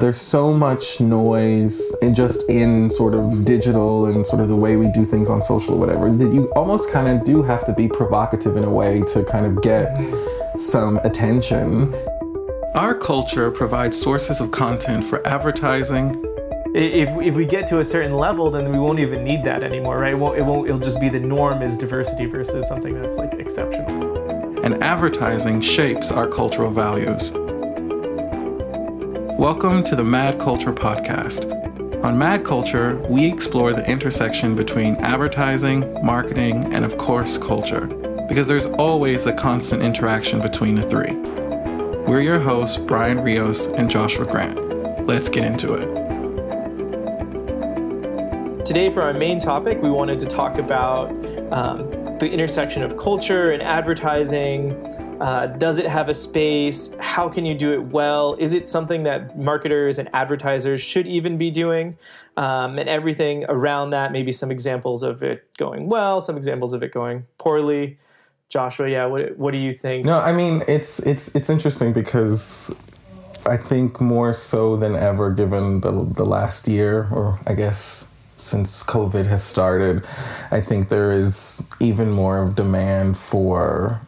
There's so much noise and just in sort of digital and sort of the way we do things on social or whatever, that you almost kind of do have to be provocative in a way to kind of get some attention. Our culture provides sources of content for advertising. If we get to a certain level, then we won't even need that anymore, right? It'll just be the norm is diversity versus something that's like exceptional. And advertising shapes our cultural values. Welcome to the Mad Culture Podcast. On Mad Culture, we explore the intersection between advertising, marketing, and of course, culture, because there's always a constant interaction between the three. We're your hosts, Bryan, Rios, and Joshua Grant. Let's get into it. Today, for our main topic, we wanted to talk about the intersection of culture and advertising. Does it have a space? How can you do it well? Is it something that marketers and advertisers should even be doing? And everything around that, maybe some examples of it going well, some examples of it going poorly. Joshua, what do you think? No, I mean, it's interesting because I think more so than ever, given the last year, or I guess since COVID has started, I think there is even more demand for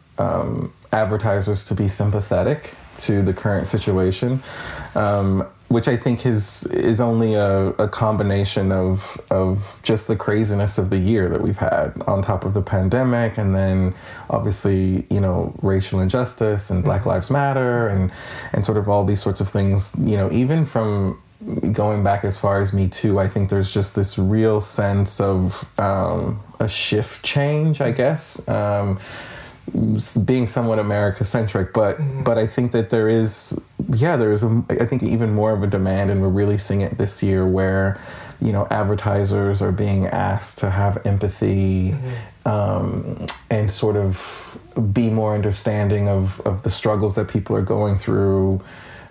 advertisers to be sympathetic to the current situation, which I think is only a combination of just the craziness of the year that we've had on top of the pandemic, and then obviously, racial injustice and Black Lives Matter and sort of all these sorts of things, even from going back as far as Me Too. I think there's just this real sense of a shift change, I guess, being somewhat America-centric, but I think that there is I think even more of a demand, and we're really seeing it this year, where advertisers are being asked to have empathy and sort of be more understanding of the struggles that people are going through,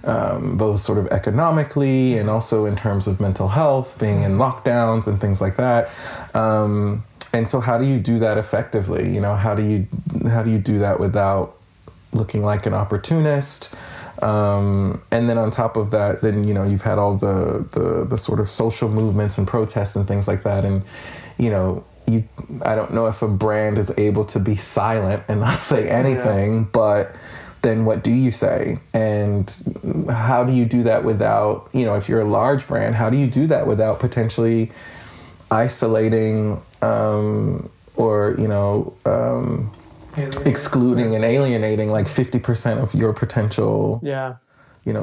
both sort of economically and also in terms of mental health, being in lockdowns and things like that. And so how do you do that effectively? How do you do that without looking like an opportunist? And then on top of that, then, you've had all the sort of social movements and protests and things like that. And, I don't know if a brand is able to be silent and not say anything, but then what do you say? And how do you do that without, if you're a large brand, how do you do that without potentially isolating or excluding and alienating like 50% of your potential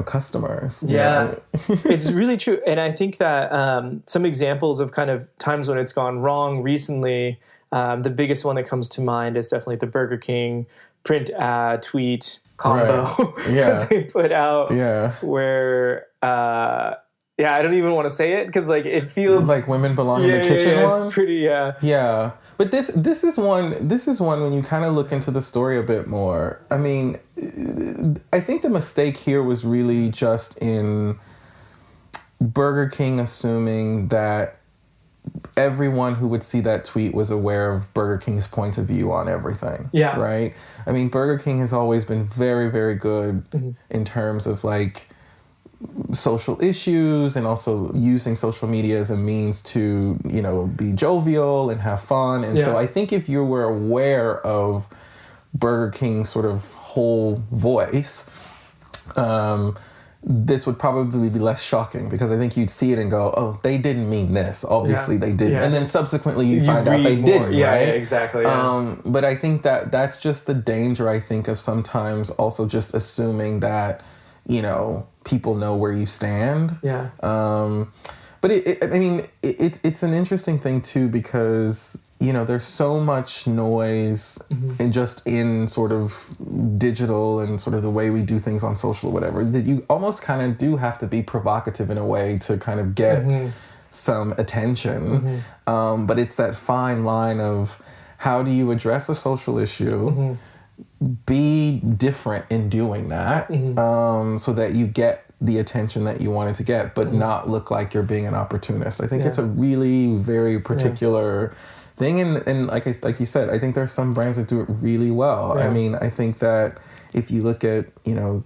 customers? It's really true. And I think that some examples of kind of times when it's gone wrong recently, the biggest one that comes to mind is definitely the Burger King print ad tweet combo that they put out where I don't even want to say it because it feels like women belong in the kitchen. One? It's pretty But this is one when you kind of look into the story a bit more. I mean, I think the mistake here was really just in Burger King assuming that everyone who would see that tweet was aware of Burger King's point of view on everything. Yeah. Right? I mean, Burger King has always been very, very good in terms of social issues and also using social media as a means to, be jovial and have fun. And so I think if you were aware of Burger King's sort of whole voice, this would probably be less shocking, because I think you'd see it and go, oh, they didn't mean this. Obviously they didn't. And then subsequently you find out they didn't, right? Yeah, exactly. Yeah. But I think that's just the danger, I think, of sometimes also just assuming that, people know where you stand. Yeah. But it's an interesting thing too, because, there's so much noise and just in sort of digital and sort of the way we do things on social or whatever, that you almost kind of do have to be provocative in a way to kind of get some attention. But it's that fine line of how do you address a social issue, be different in doing that, so that you get the attention that you wanted to get, but not look like you're being an opportunist. I think it's a really very particular thing. And like you said, I think there's some brands that do it really well. Yeah. I mean, I think that if you look at,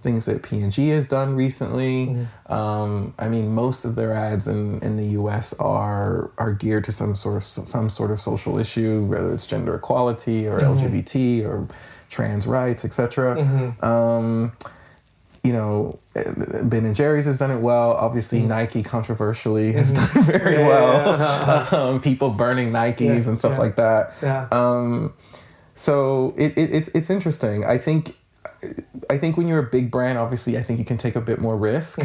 things that P&G has done recently, I mean, most of their ads in the US are geared to some sort of social issue, whether it's gender equality or LGBT or trans rights, etc. Ben and Jerry's has done it well. Obviously, Nike controversially has done it very well. People burning Nikes and stuff like that. So it's interesting. I think when you're a big brand, obviously, I think you can take a bit more risk.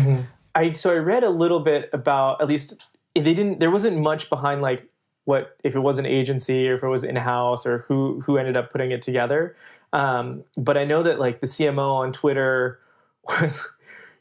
I read a little bit about, at least there wasn't much behind like what, if it was an agency or if it was in-house or who ended up putting it together. But I know that like the CMO on Twitter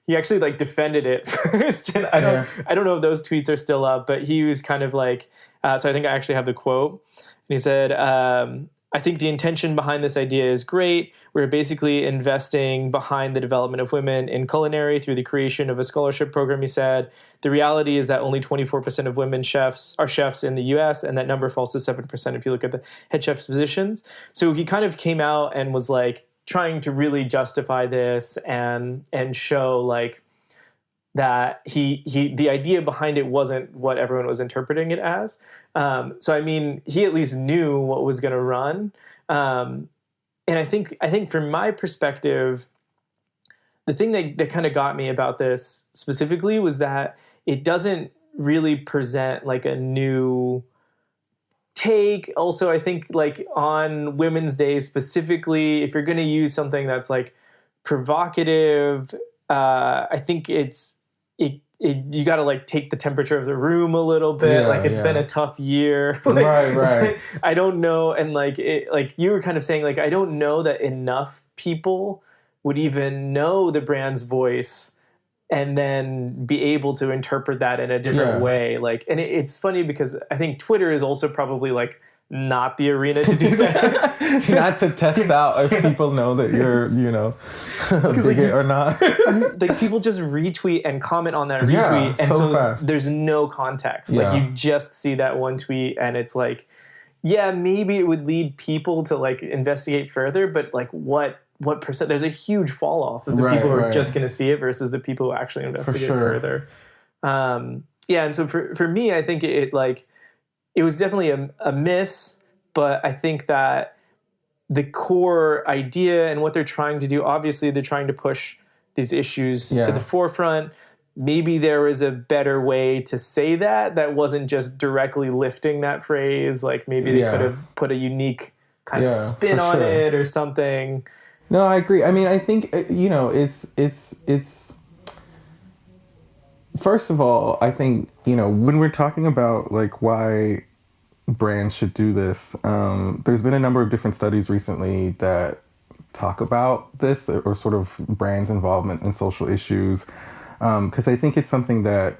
he actually like defended it first. And I don't know if those tweets are still up, but he was kind of like, so I think I actually have the quote. And he said, I think the intention behind this idea is great. We're basically investing behind the development of women in culinary through the creation of a scholarship program, he said. The reality is that only 24% of women chefs are chefs in the US, and that number falls to 7% if you look at the head chef's positions. So he kind of came out and was like trying to really justify this and show like that the idea behind it wasn't what everyone was interpreting it as. So I mean, he at least knew what was going to run. And I think from my perspective, the thing that kind of got me about this specifically was that it doesn't really present like a new take. Also, I think like on Women's Day specifically, if you're going to use something that's like provocative, I think you got to like take the temperature of the room a little bit. It's been a tough year. Right. I don't know. And like you were kind of saying, like, I don't know that enough people would even know the brand's voice and then be able to interpret that in a different way. Like, and it's funny because I think Twitter is also probably like not the arena to do that. Not to test out if people know that you're, bigot or not. Like people just retweet and comment on that retweet. And so fast. There's no context. Like you just see that one tweet and it's like, yeah, maybe it would lead people to like investigate further, but like what percent? There's a huge fall off of the people who are just going to see it versus the people who actually investigate further. And so for me, I think it was definitely a miss, but I think that the core idea and what they're trying to do, obviously they're trying to push these issues to the forefront. Maybe there was a better way to say that wasn't just directly lifting that phrase. Like maybe they could have put a unique kind of spin on it or something. No, I agree. I mean, I think, it's first of all, I think, when we're talking about like why brands should do this, there's been a number of different studies recently that talk about this or sort of brands' involvement in social issues. Because I think it's something that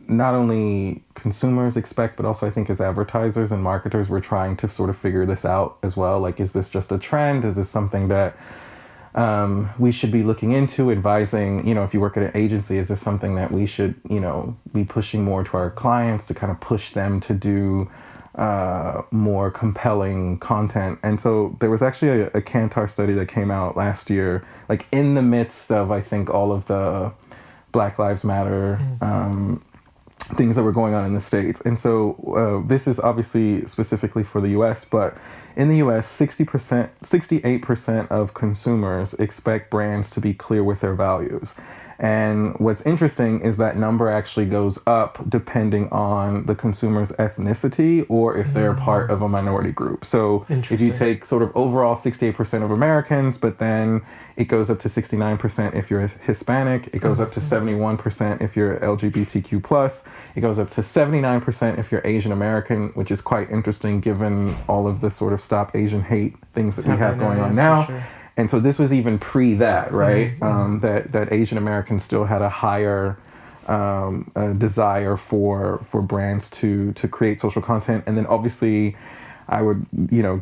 not only consumers expect, but also I think as advertisers and marketers, we're trying to sort of figure this out as well. Like, is this just a trend? Is this something that we should be looking into, advising, if you work at an agency, is this something that we should, be pushing more to our clients to kind of push them to do more compelling content? And so there was actually a Kantar study that came out last year, like in the midst of, I think, all of the Black Lives Matter things that were going on in the States. And so this is obviously specifically for the US, but in the US, 68% of consumers expect brands to be clear with their values. And what's interesting is that number actually goes up depending on the consumer's ethnicity or if they're part of a minority group. So if you take sort of overall 68% of Americans, but then it goes up to 69% if you're Hispanic, it goes up to 71% if you're LGBTQ+, it goes up to 79% if you're Asian American, which is quite interesting given all of the sort of Stop Asian Hate things that we have going on now. Sure. And so this was even pre that, right? That Asian Americans still had a higher desire for brands to create social content. And then obviously, I would,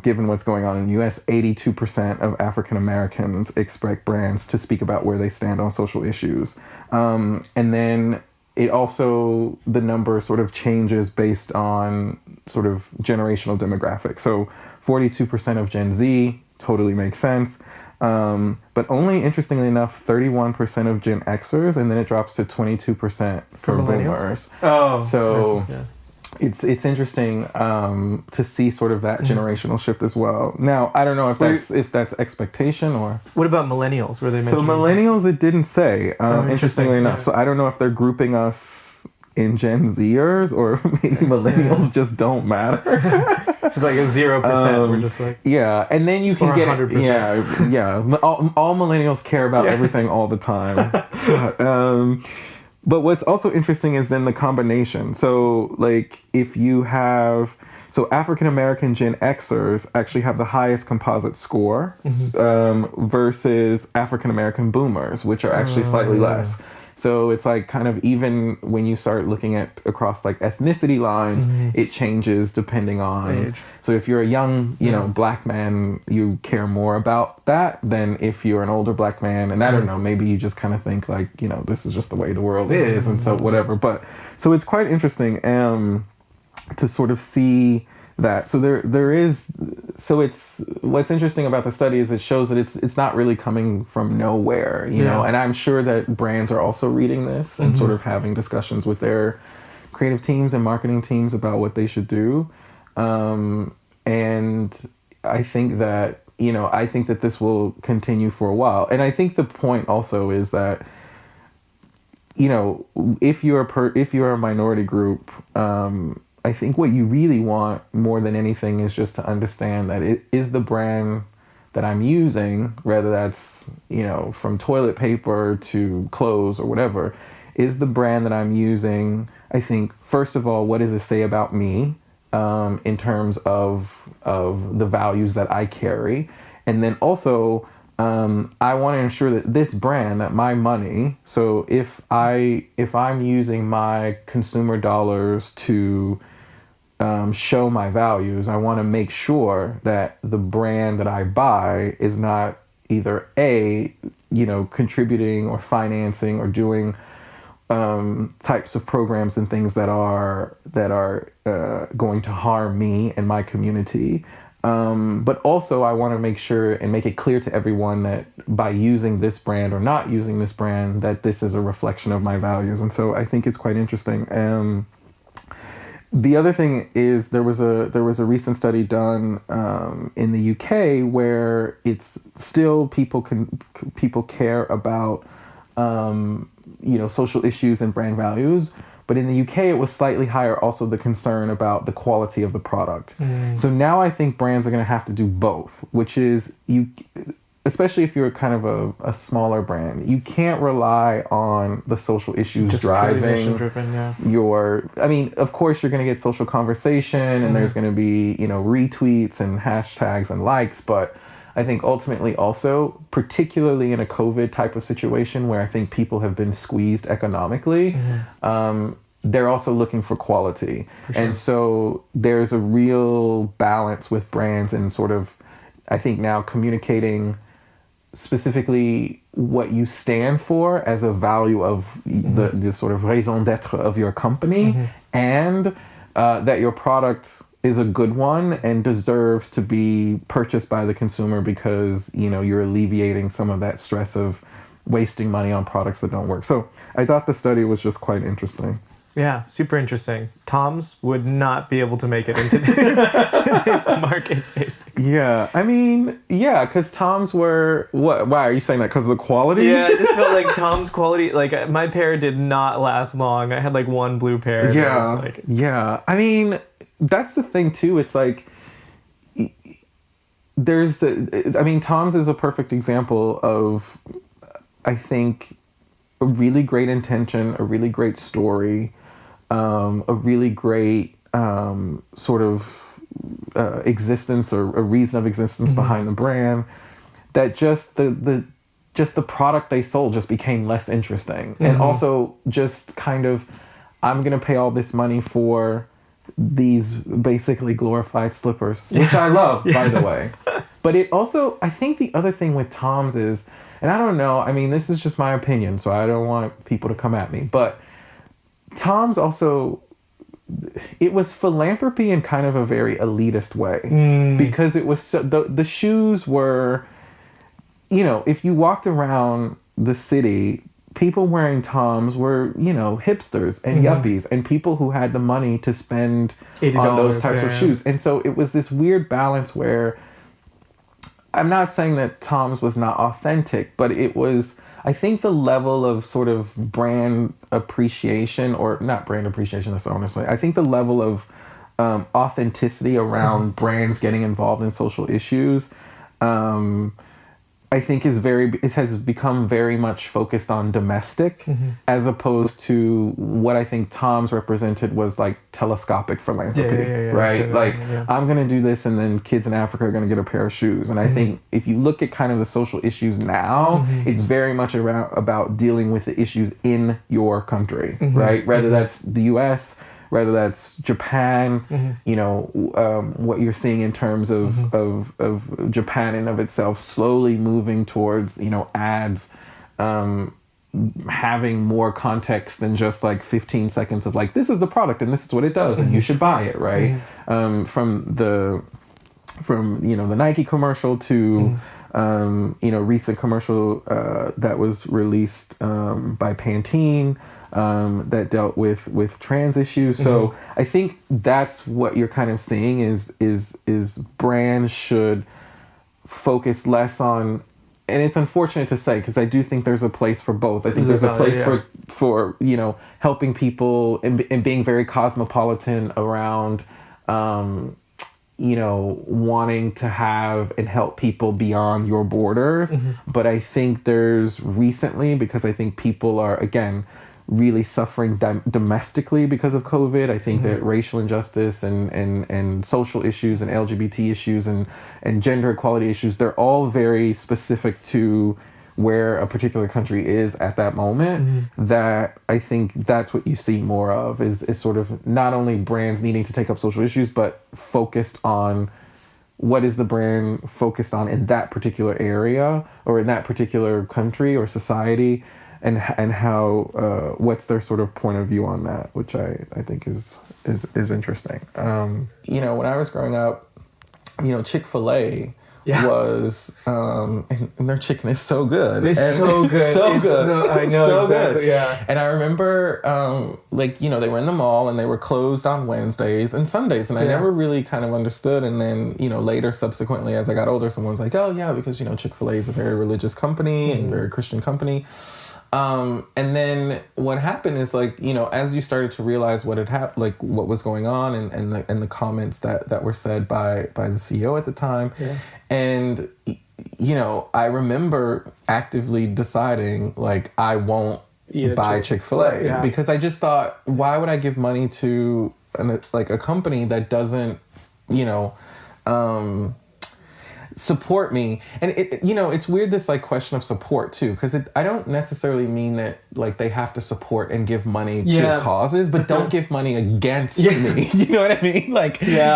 given what's going on in the US, 82% of African Americans expect brands to speak about where they stand on social issues. And then it also, the number sort of changes based on sort of generational demographics. So 42% of Gen Z totally makes sense. But only, interestingly enough, 31% of Gen Xers, and then it drops to 22% for boomers. Oh, so yeah. It's interesting to see sort of that generational shift as well. Now, I don't know if that's expectation or... What about millennials? Were they mentioned? So millennials, it didn't say, interestingly enough. Yeah. So I don't know if they're grouping us in Gen Zers or maybe millennials just don't matter. Just like a 0%. We're just like... Yeah, and then you can or get 100%. Yeah. All millennials care about everything all the time. But what's also interesting is then the combination. So, like, if you have... So, African-American Gen Xers actually have the highest composite score versus African-American boomers, which are actually slightly less. So, it's like kind of even when you start looking at across, like, ethnicity lines, it changes depending on... Age. So, if you're a young, black man, you care more about that than if you're an older black man. And I don't know, maybe you just kind of think, like, this is just the way the world is, and so whatever. But, so it's quite interesting to sort of see that. So there is... So it's... What's interesting about the study is it shows that it's not really coming from nowhere, you know? And I'm sure that brands are also reading this and sort of having discussions with their creative teams and marketing teams about what they should do. And I think that, I think that this will continue for a while. And I think the point also is that, if you're a minority group, I think what you really want more than anything is just to understand that it is the brand that I'm using, whether that's, from toilet paper to clothes or whatever, is the brand that I'm using. I think, first of all, what does it say about me in terms of the values that I carry? And then also, I want to ensure that this brand, that my money, so if I'm using my consumer dollars to show my values, I want to make sure that the brand that I buy is not either contributing or financing or doing types of programs and things that are going to harm me and my community. But also I want to make sure and make it clear to everyone that by using this brand or not using this brand, that this is a reflection of my values. And so I think it's quite interesting. The other thing is there was a recent study done in the UK where it's still people care about social issues and brand values, but in the UK it was slightly higher. Also, the concern about the quality of the product. So now I think brands are going to have to do both, which is especially if you're kind of a smaller brand, you can't rely on the social issues just driving your... I mean, of course, you're going to get social conversation and there's going to be, retweets and hashtags and likes. But I think ultimately also, particularly in a COVID type of situation where I think people have been squeezed economically, they're also looking for quality. For sure. And so there's a real balance with brands and sort of, I think now communicating specifically what you stand for as a value of the sort of raison d'être of your company, and that your product is a good one and deserves to be purchased by the consumer because, you're alleviating some of that stress of wasting money on products that don't work. So I thought the study was just quite interesting. Yeah, super interesting. Toms would not be able to make it into this market, basically. Yeah, I mean, because Toms were... What? Why are you saying that? Because of the quality? Yeah, I just felt like Tom's quality... Like, my pair did not last long. I had, like, one blue pair. Yeah, yeah. I mean, that's the thing, too. It's like... Tom's is a perfect example of, I think, a really great intention, a really great story, a really great sort of existence or a reason of existence behind the brand, that just the product they sold just became less interesting. And also just kind of, I'm going to pay all this money for these basically glorified slippers, which I love, by the way. But it also, I think the other thing with Tom's is, and I don't know, I mean, this is just my opinion, so I don't want people to come at me, but Tom's also, it was philanthropy in kind of a very elitist way, because it was so, the shoes were, if you walked around the city, people wearing Toms were, hipsters and yuppies and people who had the money to spend on those types of shoes. And so it was this weird balance where I'm not saying that Toms was not authentic, but it was, I think the level of sort of brand appreciation, or not brand appreciation, that's honestly, I think the level of authenticity around brands getting involved in social issues, I think it has become very much focused on domestic, as opposed to what I think Tom's represented was like telescopic philanthropy, right? I'm going to do this and then kids in Africa are going to get a pair of shoes. And I think if you look at kind of the social issues now, it's very much about dealing with the issues in your country, right? Whether that's the US, whether that's Japan, what you're seeing in terms of Japan in of itself slowly moving towards, ads having more context than just like 15 seconds of like, this is the product and this is what it does and you should buy it, right? From the Nike commercial to recent commercial that was released by Pantene. That dealt with trans issues. So I think that's what you're kind of seeing is brands should focus less on, and it's unfortunate to say because I do think there's a place for both. I think there's a place for helping people and being very cosmopolitan around wanting to have and help people beyond your borders. But I think there's recently, because I think people are again really suffering domestically because of COVID. I think that racial injustice and social issues and LGBT issues and gender equality issues, they're all very specific to where a particular country is at that moment. That I think that's what you see more of is sort of not only brands needing to take up social issues, but focused on what is the brand focused on in that particular area or in that particular country or society. And how what's their sort of point of view on that, which I think is interesting. When I was growing up, ChickFilA was and their chicken is so good. It's so good. So good. I know so exactly. Good. Yeah. And I remember they were in the mall and they were closed on Wednesdays and Sundays, and I never really kind of understood. And then later, subsequently, as I got older, someone was like, "Oh yeah, because ChickFilA is a very religious company and very Christian company." And then what happened is as you started to realize what had happened, what was going on and the comments that were said by the CEO at the time. Yeah. And, I remember actively deciding I won't buy ChickFilA because I just thought, why would I give money to a company that doesn't, support me? And it's weird, this question of support too, because I don't necessarily mean that they have to support and give money to causes, but don't give money against me. You know what I mean?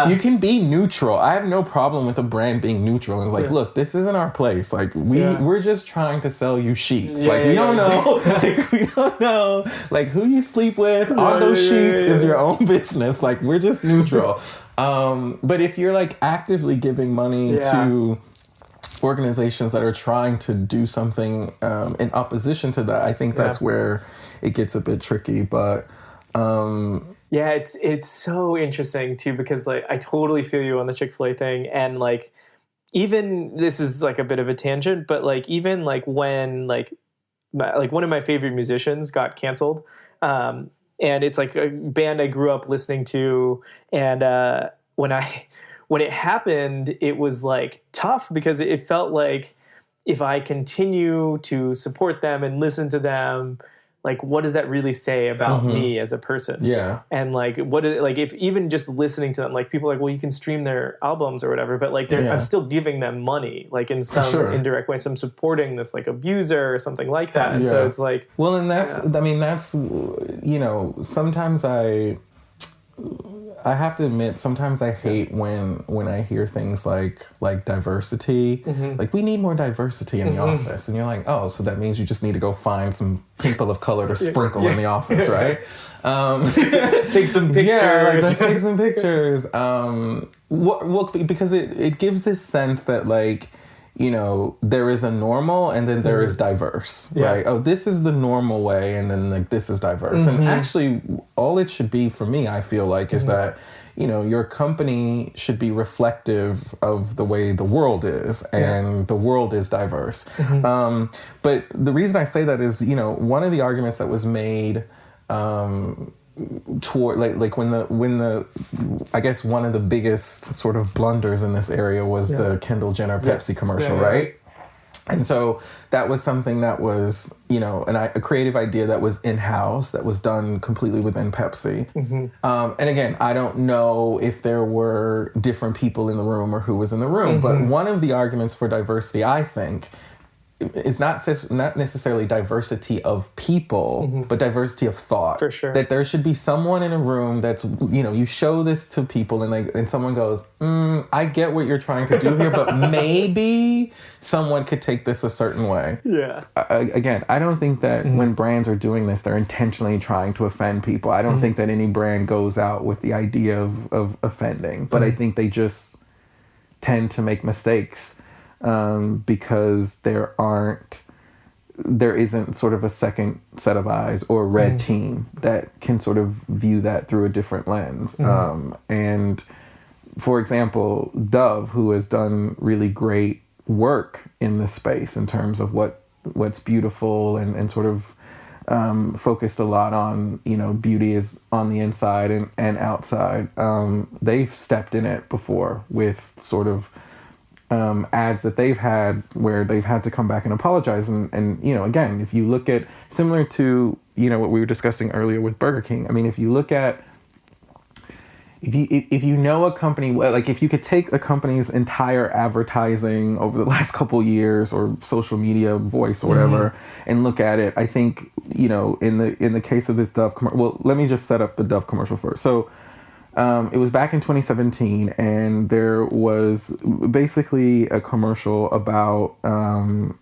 You can be neutral. I have no problem with a brand being neutral. And it's look, this isn't our place. We're just trying to sell you sheets. We don't know. We don't know who you sleep with on those sheets is your own business. We're just neutral. But if you're actively giving money to organizations that are trying to do something in opposition to that, I think that's where it gets a bit tricky. But it's so interesting too, because I totally feel you on the ChickFilA thing, and even this is a bit of a tangent, but even when one of my favorite musicians got canceled. And it's a band I grew up listening to. And when it happened, it was tough because it felt like if I continue to support them and listen to them, what does that really say about me as a person? Yeah. And what is if even just listening to them, people are well, you can stream their albums or whatever, but I'm still giving them money, in some indirect way. So I'm supporting this abuser or something like that. And so it's well, and that's, I mean, that's, sometimes I have to admit, sometimes I hate when I hear things like diversity. We need more diversity in the office. And you're oh, so that means you just need to go find some people of color to sprinkle in the office, right? Take some pictures. Yeah, let's take some pictures. Well, because it gives this sense that there is a normal and then there is diverse, right? Oh, this is the normal way, and then like this is diverse. And actually, all it should be for me, I feel like, is that your company should be reflective of the way the world is, and the world is diverse. But the reason I say that is, one of the arguments that was made toward like when the I guess one of the biggest sort of blunders in this area was the Kendall Jenner Pepsi commercial, right? And so that was something that was, a creative idea that was in-house, that was done completely within Pepsi. And again, I don't know if there were different people in the room or who was in the room, but one of the arguments for diversity, I think, is not necessarily diversity of people, but diversity of thought. For sure. That there should be someone in a room that's, you show this to people and someone goes, I get what you're trying to do here, but maybe someone could take this a certain way. Yeah. Again, I don't think that when brands are doing this, they're intentionally trying to offend people. I don't think that any brand goes out with the idea of offending, but I think they just tend to make mistakes. Because there isn't sort of a second set of eyes or a red team that can sort of view that through a different lens. And for example, Dove, who has done really great work in this space in terms of what's beautiful and sort of focused a lot on, beauty is on the inside and outside. They've stepped in it before with sort of ads that they've had where they've had to come back and apologize. And again, if you look at similar to, what we were discussing earlier with Burger King, I mean, if you look at, if you know a company, like if you could take a company's entire advertising over the last couple years or social media voice or whatever and look at it, I think, in the case of this Dove commercial, well, let me just set up the Dove commercial first. So, it was back in 2017, and there was basically a commercial about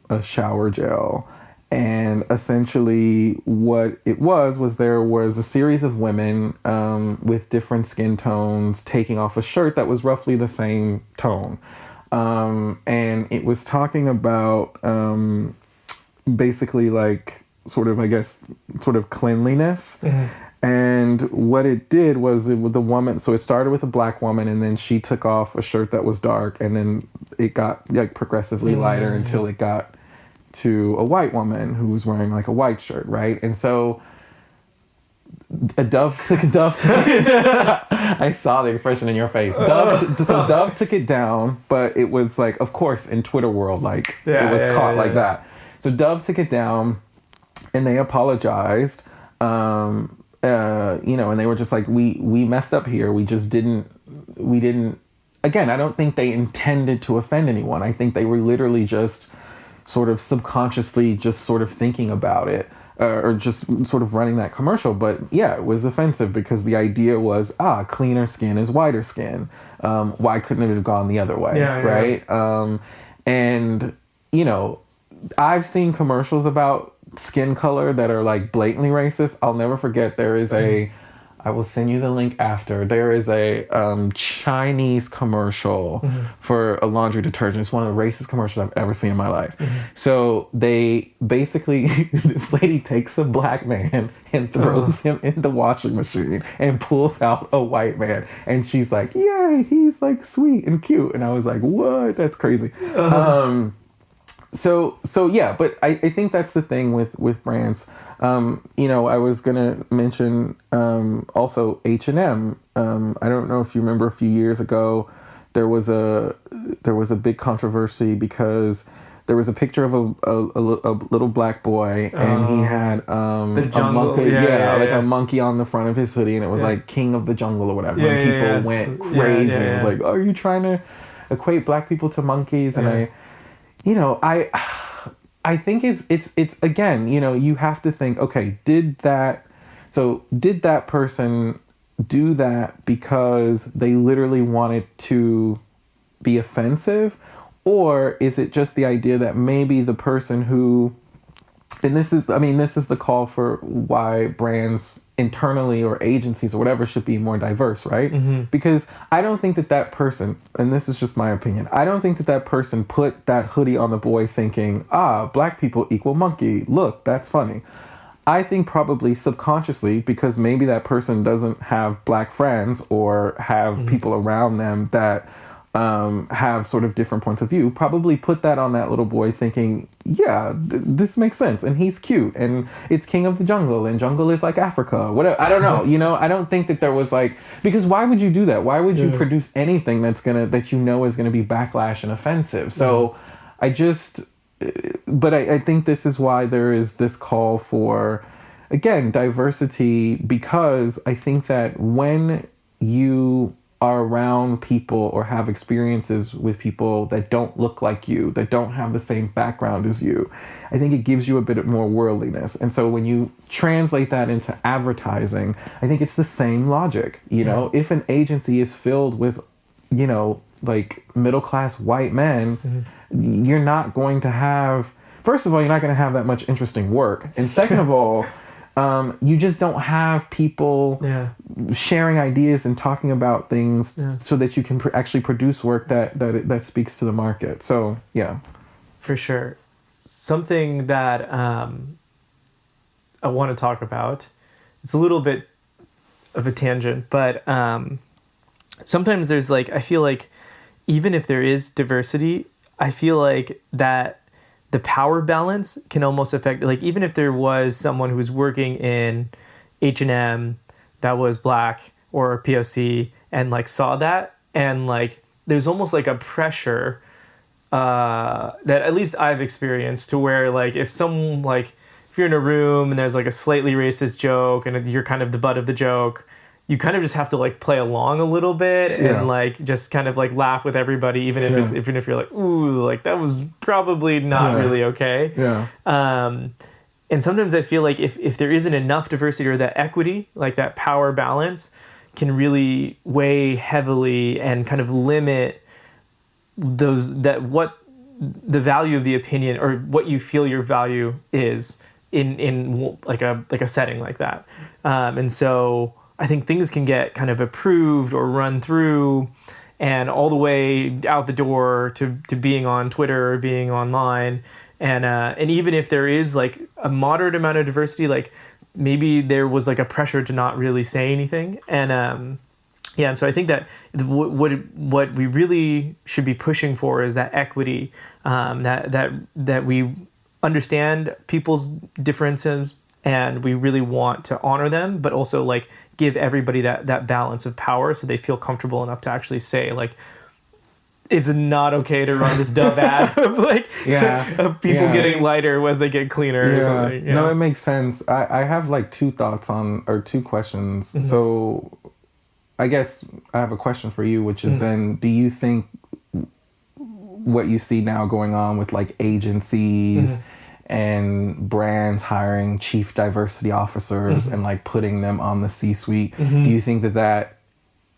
a shower gel. And essentially what it was there was a series of women with different skin tones taking off a shirt that was roughly the same tone. And it was talking about basically like sort of cleanliness. And what it did was the woman, so it started with a black woman, and then she took off a shirt that was dark, and then it got like progressively lighter until it got to a white woman who was wearing like a white shirt, right? And so Dove took I saw the expression in your face. Dove took it down, but it was like, of course, in Twitter world, like it was caught like that. So Dove took it down, and they apologized. And they were just like, we messed up here. We didn't, again, I don't think they intended to offend anyone. I think they were literally just sort of subconsciously just sort of thinking about it or just sort of running that commercial. But yeah, it was offensive because the idea was, cleaner skin is whiter skin. Why couldn't it have gone the other way? Right. And, I've seen commercials about skin color that are like blatantly racist. I'll never forget there is I will send you the link after. There is a Chinese commercial for a laundry detergent. It's one of the racist commercials I've ever seen in my life. So they basically, this lady takes a black man and throws him in the washing machine and pulls out a white man. And she's like, yay, he's like sweet and cute. And I was like, what? That's crazy. So yeah, but I think that's the thing with brands. I was gonna mention also H&M. I don't know if you remember a few years ago, there was a big controversy because there was a picture of a little black boy and he had a monkey, a monkey on the front of his hoodie, and it was like King of the Jungle or whatever. And people went crazy. It was like, are you trying to equate black people to monkeys? And I think it's again, you have to think, okay, did that person do that because they literally wanted to be offensive? Or is it just the idea that maybe the person who, and this is the call for why brands internally or agencies or whatever should be more diverse, right? Because I don't think that person, and this is just my opinion, I don't think that person put that hoodie on the boy thinking, black people equal monkey. Look, that's funny. I think probably subconsciously, because maybe that person doesn't have black friends or have people around them that have sort of different points of view, probably put that on that little boy thinking, yeah, this makes sense, and he's cute, and it's king of the jungle, and jungle is like Africa, whatever. I don't know, I don't think that there was like, because why would you do that? Why would you produce anything that is gonna be backlash and offensive? So I think this is why there is this call for, again, diversity, because I think that when you are around people or have experiences with people that don't look like you, that don't have the same background as you, I think it gives you a bit more worldliness. And so when you translate that into advertising, I think it's the same logic. If an agency is filled with, like middle-class white men, you're not going to have, first of all, you're not going to have that much interesting work. And second of all, you just don't have people sharing ideas and talking about things so that you can actually produce work that speaks to the market. So, yeah. For sure. Something that I want to talk about, it's a little bit of a tangent, but sometimes there's like, I feel like even if there is diversity, I feel like that the power balance can almost affect, like, even if there was someone who was working in H&M that was black or POC and like saw that, and like there's almost like a pressure that at least I've experienced, to where like if you're in a room and there's like a slightly racist joke and you're kind of the butt of the joke, you kind of just have to like play along a little bit and like just kind of like laugh with everybody, even if you're like, ooh, like that was probably not really okay. And sometimes I feel like if there isn't enough diversity or that equity, like that power balance, can really weigh heavily and kind of limit what the value of the opinion, or what you feel your value is in like a setting like that. And so I think things can get kind of approved or run through and all the way out the door to being on Twitter or being online. And even if there is like a moderate amount of diversity, like maybe there was like a pressure to not really say anything. And so I think that what we really should be pushing for is that equity, that we understand people's differences and we really want to honor them, but also like give everybody that balance of power so they feel comfortable enough to actually say, like, it's not okay to run this dumb ad of like of people getting lighter as they get cleaner or something. No, it makes sense. I have like two questions. So I guess I have a question for you, which is then, do you think what you see now going on with like agencies and brands hiring chief diversity officers and like putting them on the C-suite, do you think that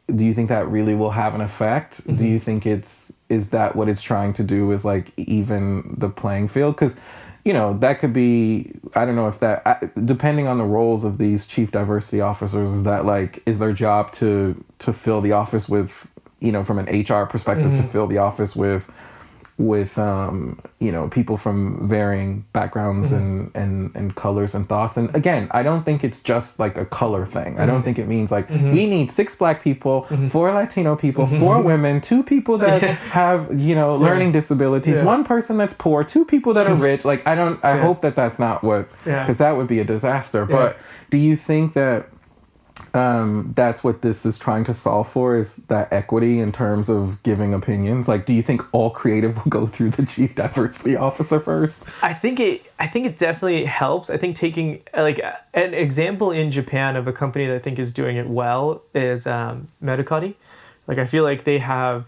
really will have an effect? Do you think is that what it's trying to do, is like even the playing field? Because that could be, I don't know if that, depending on the roles of these chief diversity officers, is that like, is their job to fill the office with, from an HR perspective, to fill the office with people from varying backgrounds and colors and thoughts. And again, I don't think it's just like a color thing. I don't think it means like we need 6 black people, 4 Latino people, 4 women, 2 people that have learning disabilities, 1 person that's poor, 2 people that are rich. Like I hope that that's not what, because that would be a disaster. But do you think that that's what this is trying to solve for, is that equity in terms of giving opinions? Like, do you think all creative will go through the chief diversity officer first? I think it definitely helps. I think taking like an example in Japan of a company that I think is doing it well is Medicati. Like, I feel like they have,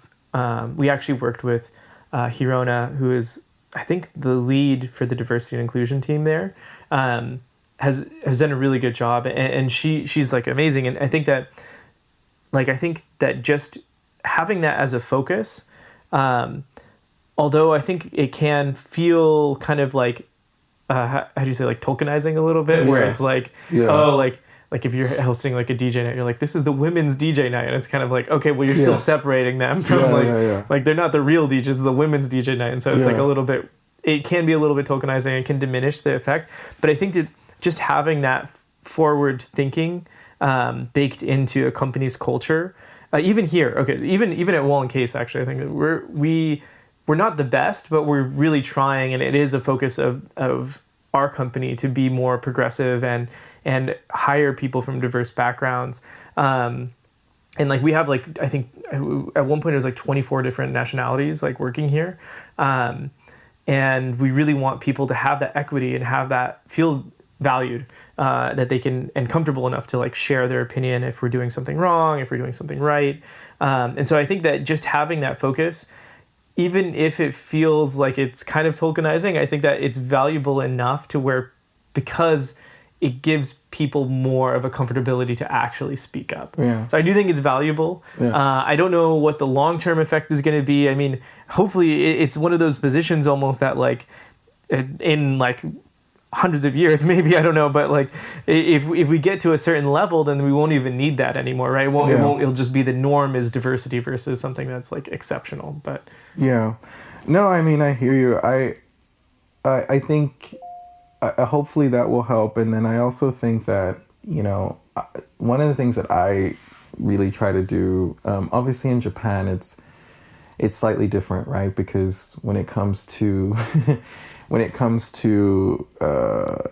we actually worked with Hirona, who is, I think, the lead for the diversity and inclusion team there. Has done a really good job, and she's like amazing. And I think that just having that as a focus, although I think it can feel kind of like how do you say, like tokenizing a little bit, where it's like, oh, like if you're hosting like a DJ night, you're like, this is the women's DJ night. And it's kind of like, okay, well, you're still separating them from like they're not the real DJs, it's the women's DJ night. And so it's like a little bit, it can be a little bit tokenizing. It can diminish the effect. But I think that just having that forward thinking baked into a company's culture, even here, even at Wahl+Case, actually, I think that we're not the best, but we're really trying, and it is a focus of our company to be more progressive and hire people from diverse backgrounds. And like we have like, I think at one point it was like 24 different nationalities like working here. And we really want people to have that equity and have that feel valued, that they can, and comfortable enough to like share their opinion if we're doing something wrong, if we're doing something right. And so I think that just having that focus, even if it feels like it's kind of tokenizing, I think that it's valuable enough to where, because it gives people more of a comfortability to actually speak up. Yeah. So I do think it's valuable. Yeah. I don't know what the long-term effect is going to be. I mean, hopefully it's one of those positions almost that like in like hundreds of years, maybe, I don't know, but like if we get to a certain level, then we won't even need that anymore, right? It'll just be the norm is diversity versus something that's like exceptional. But yeah, no, I mean, I hear you. I think hopefully that will help. And then I also think that, you know, one of the things that I really try to do, obviously in Japan, it's slightly different, right? Because when it comes to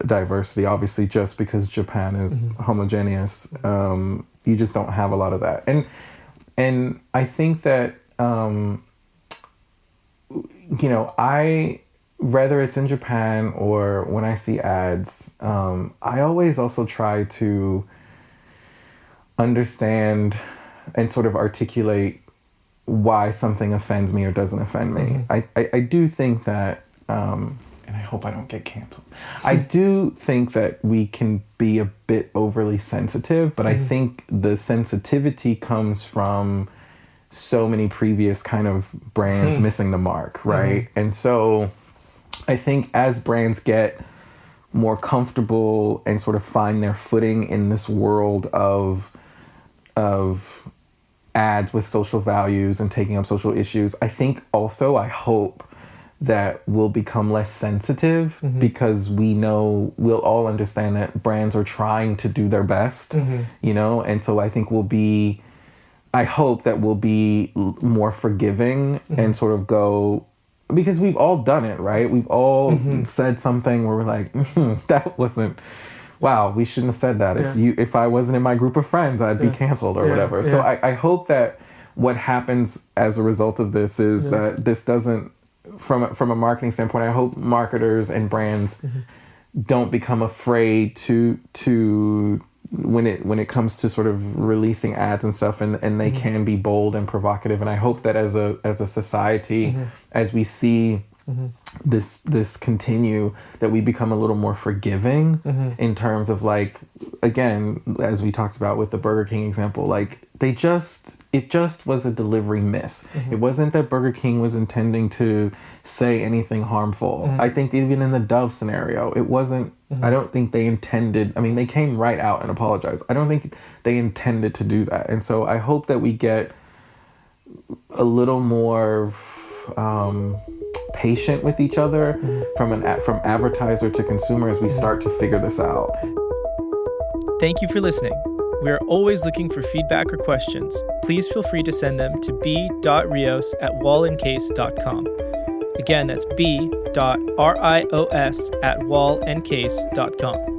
diversity, obviously, just because Japan is homogeneous, you just don't have a lot of that. And I think that, you know, whether it's in Japan or when I see ads, I always also try to understand and sort of articulate why something offends me or doesn't offend me. I do think that, and I hope I don't get canceled, I do think that we can be a bit overly sensitive, but I think the sensitivity comes from so many previous kind of brands missing the mark, right? And so I think as brands get more comfortable and sort of find their footing in this world of ads with social values and taking up social issues, I think also, I hope that we'll become less sensitive because we'll all understand that brands are trying to do their best, you know? And so I think I hope that we'll be more forgiving and sort of go, because we've all done it, right? We've all said something where we're like, that wasn't, wow, we shouldn't have said that. If I wasn't in my group of friends, I'd be canceled or whatever. So I hope that what happens as a result of this is that this doesn't, from a marketing standpoint, I hope marketers and brands don't become afraid to when it comes to sort of releasing ads and stuff, and they can be bold and provocative. And I hope that as a society, as we see this continue, that we become a little more forgiving in terms of, like, again, as we talked about with the Burger King example, like it just was a delivery miss. It wasn't that Burger King was intending to say anything harmful. I think even in the Dove scenario, it wasn't, I don't think they intended, I mean, they came right out and apologized. I don't think they intended to do that. And so I hope that we get a little more patient with each other from advertiser to consumer as we start to figure this out. Thank you for listening. We are always looking for feedback or questions. Please feel free to send them to b.rios@wallandcase.com. Again, that's b.rios@wallandcase.com.